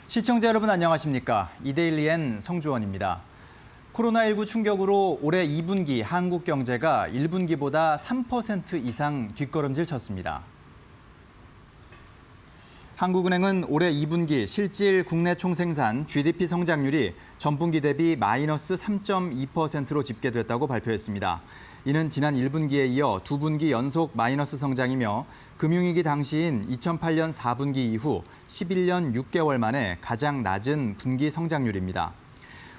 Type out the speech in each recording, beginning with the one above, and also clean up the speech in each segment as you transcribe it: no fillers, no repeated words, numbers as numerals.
시청자 여러분 안녕하십니까? 이데일리엔 성주원입니다. 코로나19 충격으로 올해 2분기 한국 경제가 1분기보다 3% 이상 뒷걸음질 쳤습니다. 한국은행은 올해 2분기 실질 국내 총생산 GDP 성장률이 전분기 대비 마이너스 3.2%로 집계됐다고 발표했습니다. 이는 지난 1분기에 이어 2분기 연속 마이너스 성장이며 금융위기 당시인 2008년 4분기 이후 11년 6개월 만에 가장 낮은 분기 성장률입니다.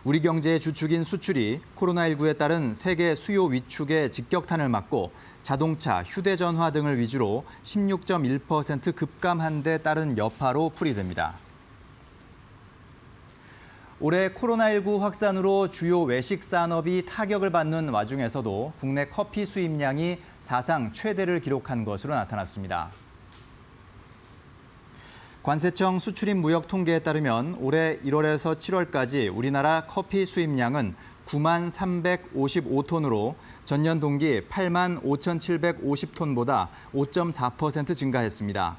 우리 경제의 주축인 수출이 코로나19에 따른 세계 수요 위축의 직격탄을 맞고 자동차, 휴대전화 등을 위주로 16.1% 급감한 데 따른 여파로 풀이됩니다. 올해 코로나19 확산으로 주요 외식 산업이 타격을 받는 와중에서도 국내 커피 수입량이 사상 최대를 기록한 것으로 나타났습니다. 관세청 수출입 무역 통계에 따르면 올해 1월에서 7월까지 우리나라 커피 수입량은 9만 355톤으로 전년 동기 8만 5,750톤보다 5.4% 증가했습니다.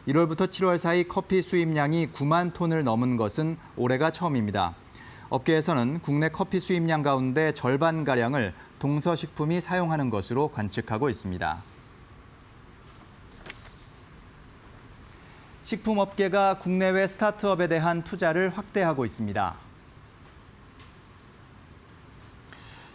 1월부터 7월 사이 커피 수입량이 9만 톤을 넘은 것은 올해가 처음입니다. 업계에서는 국내 커피 수입량 가운데 절반가량을 동서식품이 사용하는 것으로 관측하고 있습니다. 식품업계가 국내외 스타트업에 대한 투자를 확대하고 있습니다.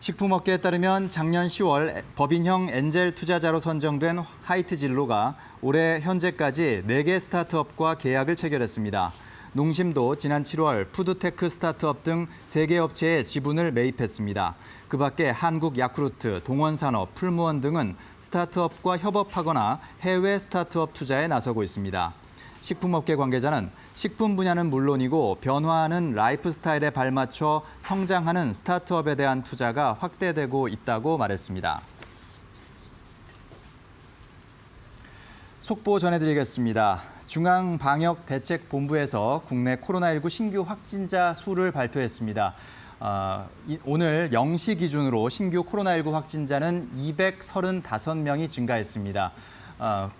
식품업계에 따르면 작년 10월 법인형 엔젤 투자자로 선정된 하이트진로가 올해 현재까지 4개 스타트업과 계약을 체결했습니다. 농심도 지난 7월 푸드테크 스타트업 등 3개 업체에 지분을 매입했습니다. 그 밖에 한국 야쿠르트, 동원산업, 풀무원 등은 스타트업과 협업하거나 해외 스타트업 투자에 나서고 있습니다. 식품업계 관계자는 식품 분야는 물론이고 변화하는 라이프 스타일에 발맞춰 성장하는 스타트업에 대한 투자가 확대되고 있다고 말했습니다. 속보 전해드리겠습니다. 중앙방역대책본부에서 국내 코로나19 신규 확진자 수를 발표했습니다. 오늘 0시 기준으로 신규 코로나19 확진자는 235명이 증가했습니다.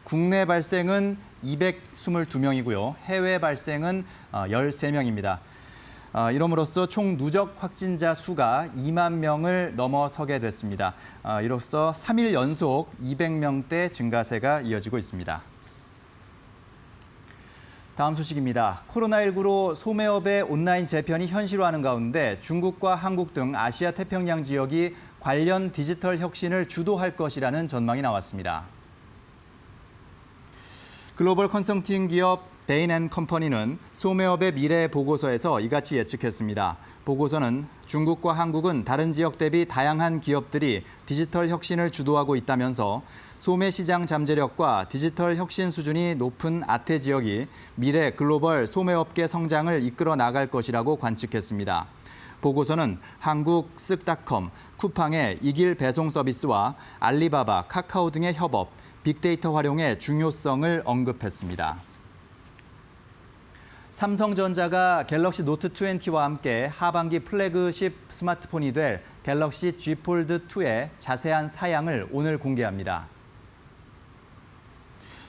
국내 발생은 222명이고요. 해외 발생은 13명입니다. 이럼으로써 총 누적 확진자 수가 2만 명을 넘어서게 됐습니다. 이로써 3일 연속 200명대 증가세가 이어지고 있습니다. 다음 소식입니다. 코로나19로 소매업의 온라인 재편이 현실화하는 가운데 중국과 한국 등 아시아 태평양 지역이 관련 디지털 혁신을 주도할 것이라는 전망이 나왔습니다. 글로벌 컨설팅 기업 베인&컴퍼니는 소매업의 미래 보고서에서 이같이 예측했습니다. 보고서는 중국과 한국은 다른 지역 대비 다양한 기업들이 디지털 혁신을 주도하고 있다면서 소매 시장 잠재력과 디지털 혁신 수준이 높은 아태 지역이 미래 글로벌 소매업계 성장을 이끌어 나갈 것이라고 관측했습니다. 보고서는 한국 쓱닷컴, 쿠팡의 이길 배송 서비스와 알리바바, 카카오 등의 협업, 빅데이터 활용의 중요성을 언급했습니다. 삼성전자가 갤럭시 노트 20와 함께 하반기 플래그십 스마트폰이 될 갤럭시 G 폴드 2의 자세한 사양을 오늘 공개합니다.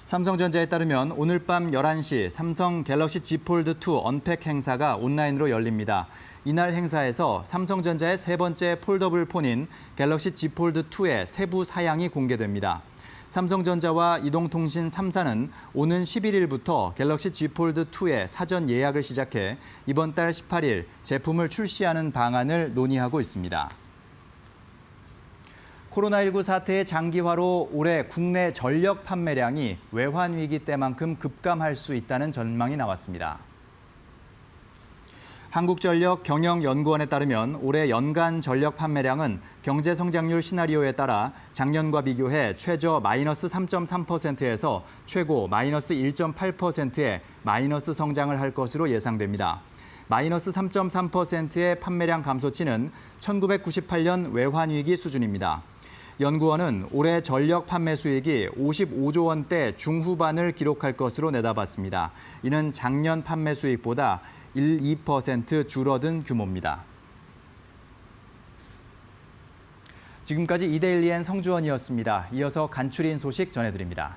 삼성전자에 따르면 오늘 밤 11시 삼성 갤럭시 G 폴드 2 언팩 행사가 온라인으로 열립니다. 이날 행사에서 삼성전자의 세 번째 폴더블 폰인 갤럭시 G 폴드 2의 세부 사양이 공개됩니다. 삼성전자와 이동통신 3사는 오는 11일부터 갤럭시 G 폴드 2의 사전 예약을 시작해 이번 달 18일 제품을 출시하는 방안을 논의하고 있습니다. 코로나19 사태의 장기화로 올해 국내 전력 판매량이 외환 위기 때만큼 급감할 수 있다는 전망이 나왔습니다. 한국전력 경영연구원에 따르면 올해 연간 전력 판매량은 경제 성장률 시나리오에 따라 작년과 비교해 최저 마이너스 3.3%에서 최고 마이너스 1.8%의 마이너스 성장을 할 것으로 예상됩니다. 마이너스 3.3%의 판매량 감소치는 1998년 외환위기 수준입니다. 연구원은 올해 전력 판매 수익이 55조 원대 중후반을 기록할 것으로 내다봤습니다. 이는 작년 판매 수익보다 2% 줄어든 규모입니다. 지금까지 이데일리엔 성주원이었습니다. 이어서 간추린 소식 전해드립니다.